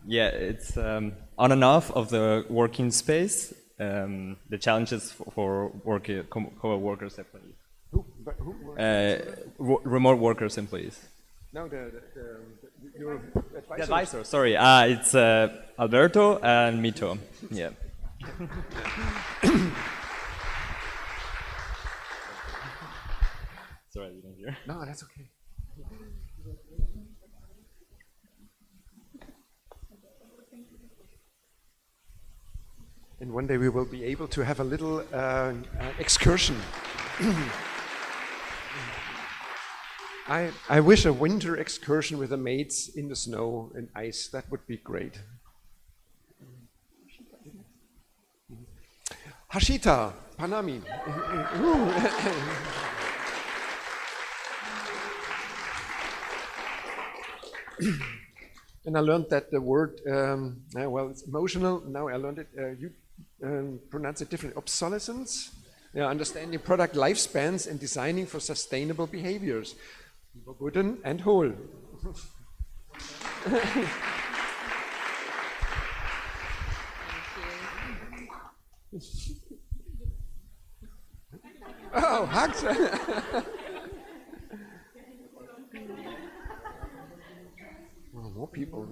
Yeah, it's on and off of the working space. The challenges for co-workers employees. Who Remote workers employees. No, your advisor. The advisor, sorry. It's Alberto and Mito. Yeah. Sorry, you didn't hear. No, that's okay. And one day we will be able to have a little excursion. I wish a winter excursion with the mates in the snow and ice. That would be great. Hashita, Panami. And I learned that the word, well, it's emotional. Now I learned it. You pronounce it differently. Obsolescence. Yeah, understanding product lifespans and designing for sustainable behaviors. Guten and Hohl. Oh, hugs. Well, more people.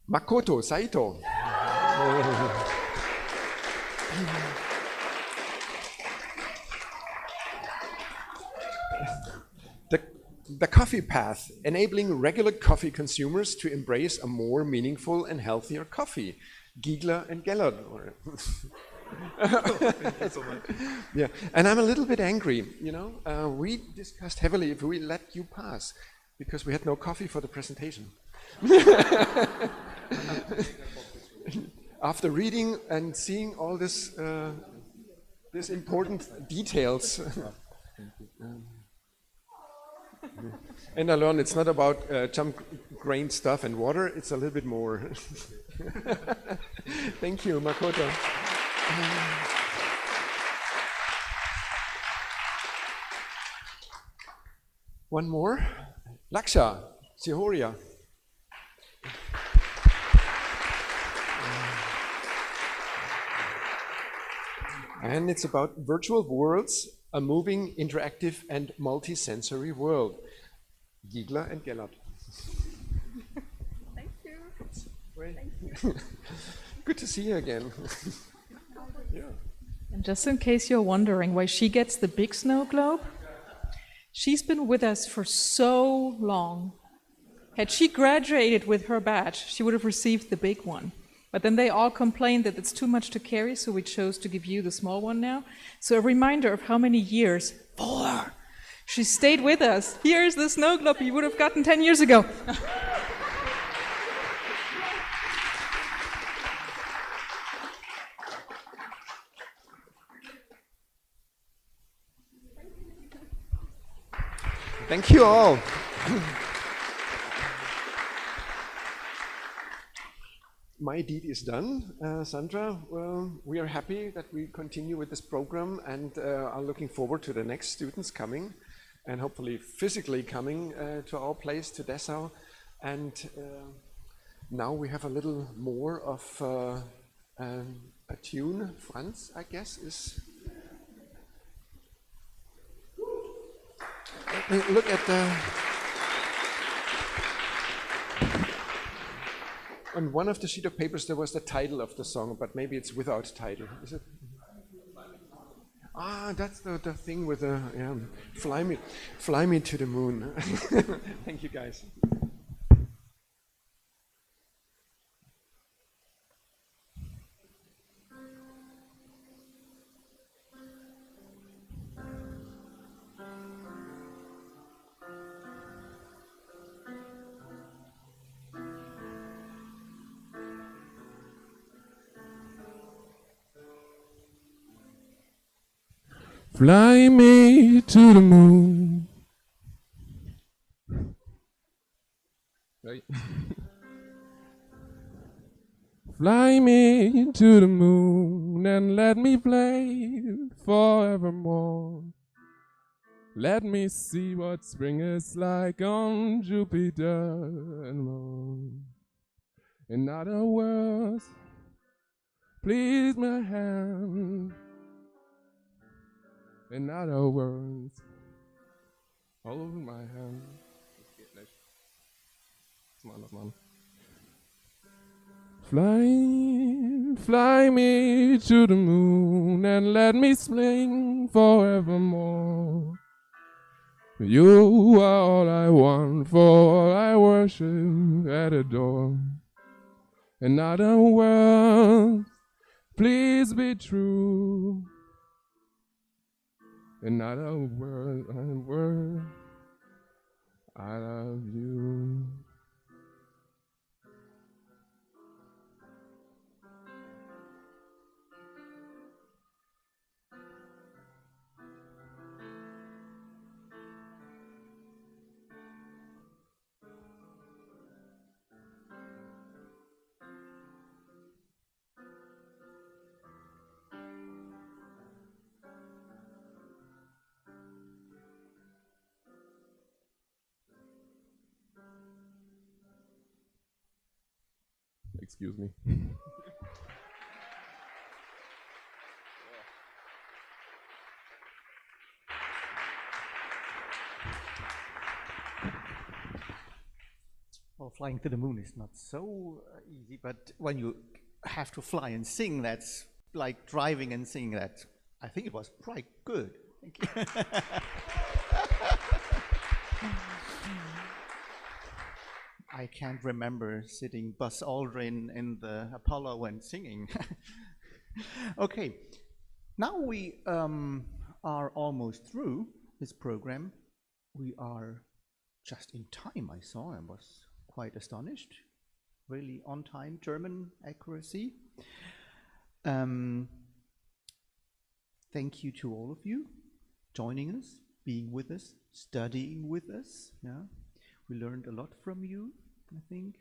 Makoto Saito. The coffee path, enabling regular coffee consumers to embrace a more meaningful and healthier coffee. Giegler and Gellert. Yeah, and I'm a little bit angry, you know. We discussed heavily if we let you pass because we had no coffee for the presentation. After reading and seeing all this important details. And I learned it's not about jump grain stuff and water, it's a little bit more. Thank you, Makoto. One more. Laksha, Sihoria. And it's about virtual worlds, a moving, interactive, and multi-sensory world. Giegler and Gellert. Thank you. Thank you. Good to see you again. Yeah. And just in case you're wondering why she gets the big snow globe, she's been with us for so long. Had she graduated with her badge, she would have received the big one. But then they all complained that it's too much to carry, so we chose to give you the small one now. So a reminder of how many years? 4. She stayed with us. Here's the snow globe you would have gotten 10 years ago. Thank you all. my deed is done. Sandra, well, we are happy that we continue with this program and are looking forward to the next students coming and hopefully physically coming to our place, to Dessau. And now we have a little more of a tune. Franz, I guess, is... Look at the... On one of the sheet of papers there was the title of the song, but maybe it's without title. Is it? Ah, that's the thing with the fly me to the moon. Thank you, guys. Fly me to the moon. Right. Fly me to the moon and let me play forevermore. Let me see what spring is like on Jupiter and moon. In other words, please my hand. In other words, hold my hand. Das geht nicht. Das Mann. Fly me to the moon and let me sing forevermore. You are all I want, for all I worship and adore. In other words, please be true. In other words, I love you. Excuse me. Well, flying to the moon is not so easy, but when you have to fly and sing, that's like driving and singing. That I think it was quite good. Thank you. I can't remember sitting Buzz Aldrin in the Apollo and singing. Okay, now we are almost through this program. We are just in time, I saw. I was quite astonished. Really on time, German accuracy. Thank you to all of you joining us, being with us, studying with us. Yeah, we learned a lot from you, I think.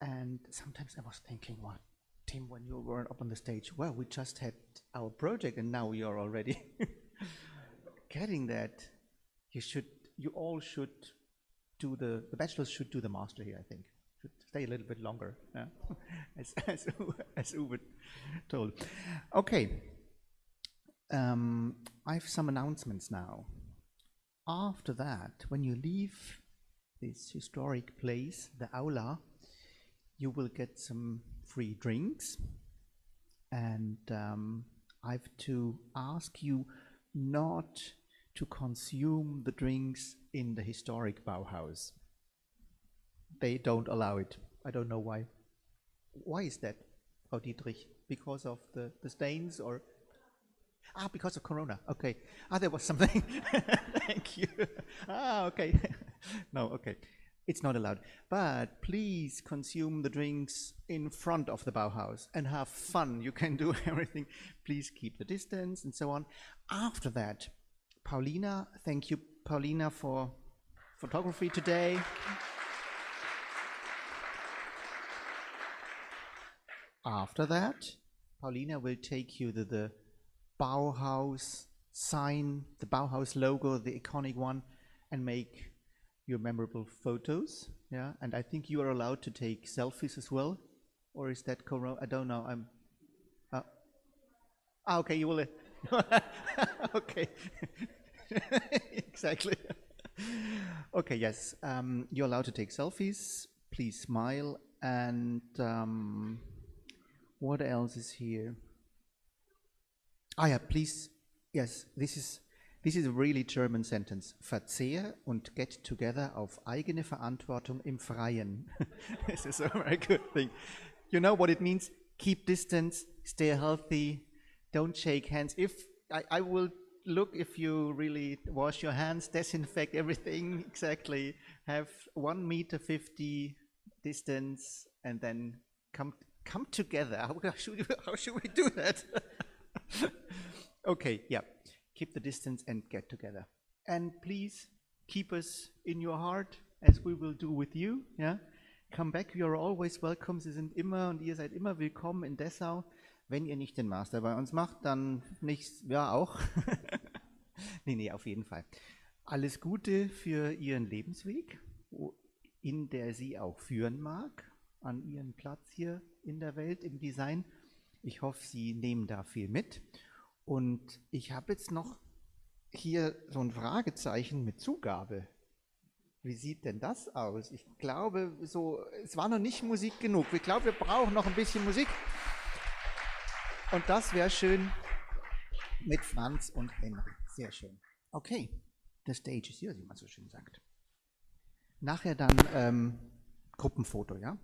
And sometimes I was thinking, what, Tim, when you were up on the stage, well, we just had our project and now you're already getting that. You all should do the bachelors should do the master here, I think. Should stay a little bit longer, yeah? as Uwe told. Okay, I have some announcements now. After that, when you leave this historic place, the aula, you will get some free drinks, and I have to ask you not to consume the drinks in the historic Bauhaus. They don't allow it. I don't know why. Why is that, Frau Dietrich? Because of the stains, or? Ah, because of Corona. Okay. Ah, there was something. Thank you. Ah, okay. No, okay. It's not allowed. But please consume the drinks in front of the Bauhaus and have fun. You can do everything. Please keep the distance and so on. After that, Paulina, thank you, Paulina, for photography today. After that, Paulina will take you to the Bauhaus sign, the Bauhaus logo, the iconic one, and make your memorable photos. Yeah, and I think you are allowed to take selfies as well, or is that corona? I don't know. Okay, you will. Okay, exactly. Okay, yes, you're allowed to take selfies. Please smile. And what else is here? Yeah, please. Yes, this is a really German sentence. Verzehr und get together auf eigene Verantwortung im Freien. This is a very good thing. You know what it means? Keep distance, stay healthy, don't shake hands. If I will look if you really wash your hands, disinfect everything exactly, have 1.50 meter distance, and then come together. How should we do that? Okay, yeah. Keep the distance and get together. And please keep us in your heart, as we will do with you. Yeah? Come back, you are always welcome. Sie sind immer und ihr seid immer willkommen in Dessau. Wenn ihr nicht den Master bei uns macht, dann nicht, ja auch. Nee, auf jeden Fall. Alles Gute für Ihren Lebensweg, in der Sie auch führen mag, an Ihren Platz hier in der Welt, im Design. Ich hoffe, Sie nehmen da viel mit. Und ich habe jetzt noch hier so ein Fragezeichen mit Zugabe. Wie sieht denn das aus? Ich glaube, es war noch nicht Musik genug. Ich glaube, wir brauchen noch ein bisschen Musik. Und das wäre schön mit Franz und Henry. Sehr schön. Okay, the stage is yours, wie man so schön sagt. Nachher dann Gruppenfoto, ja?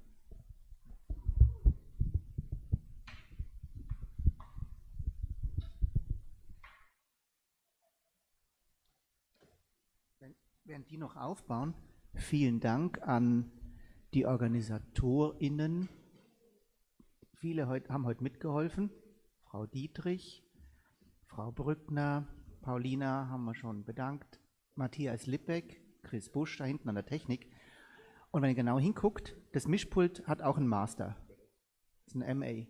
Während die noch aufbauen, vielen Dank an die OrganisatorInnen. Viele haben heute mitgeholfen. Frau Dietrich, Frau Brückner, Paulina haben wir schon bedankt, Matthias Lippeck, Chris Busch da hinten an der Technik. Und wenn ihr genau hinguckt, das Mischpult hat auch einen Master. Das ist ein MA.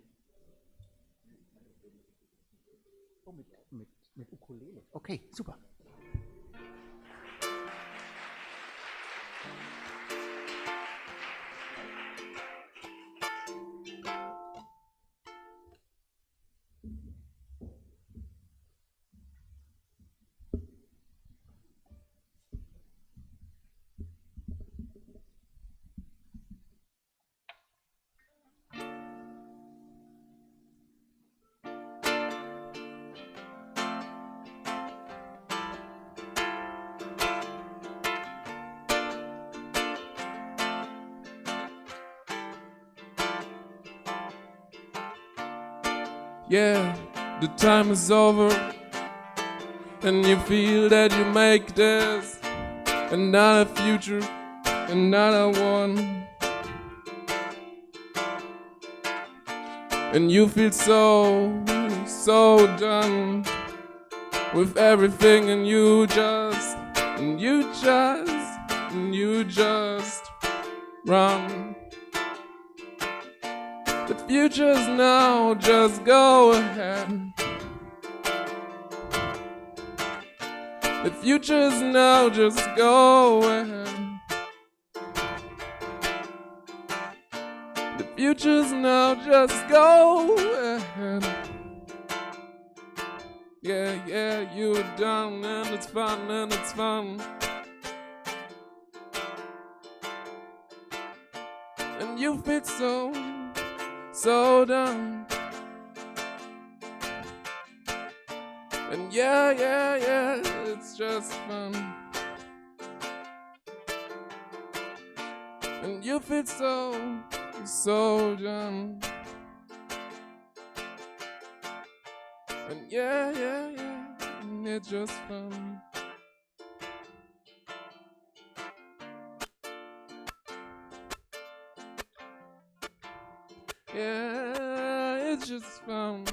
Oh, mit Ukulele. Okay, super. Yeah, the time is over, and you feel that you make this another future, another one. And you feel so done with everything, and you just run. The future's now, just go ahead. The future's now, just go ahead. The future's now, just go ahead. Yeah, you're done, and it's fun. And you feel so done. And yeah, it's just fun. And you feel so done. And yeah, and it's just fun. Yeah, it's just fun.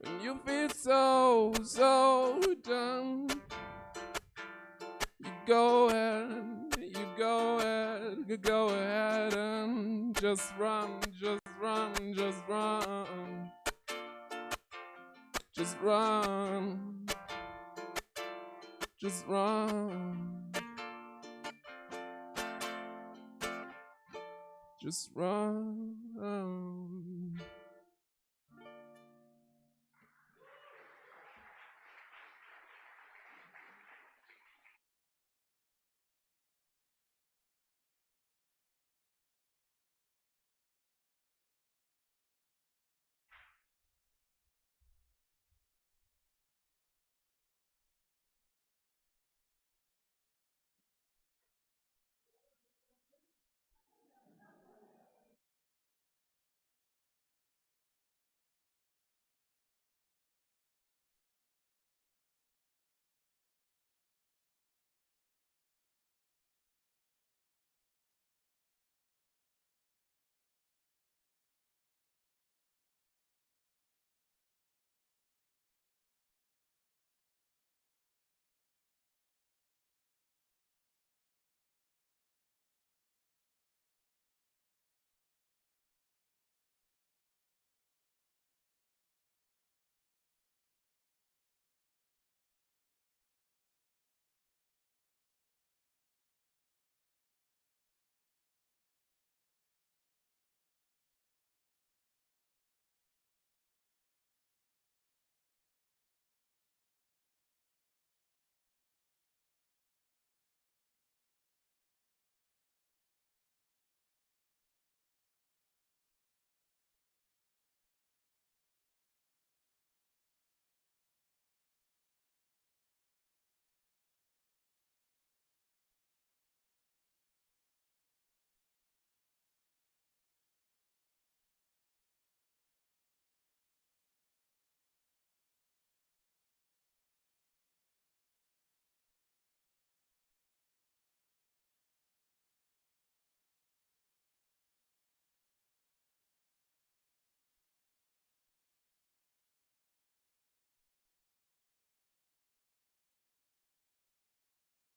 And you feel so done. You go ahead, you go ahead and just run, just run, just run. Just run, just run, just run.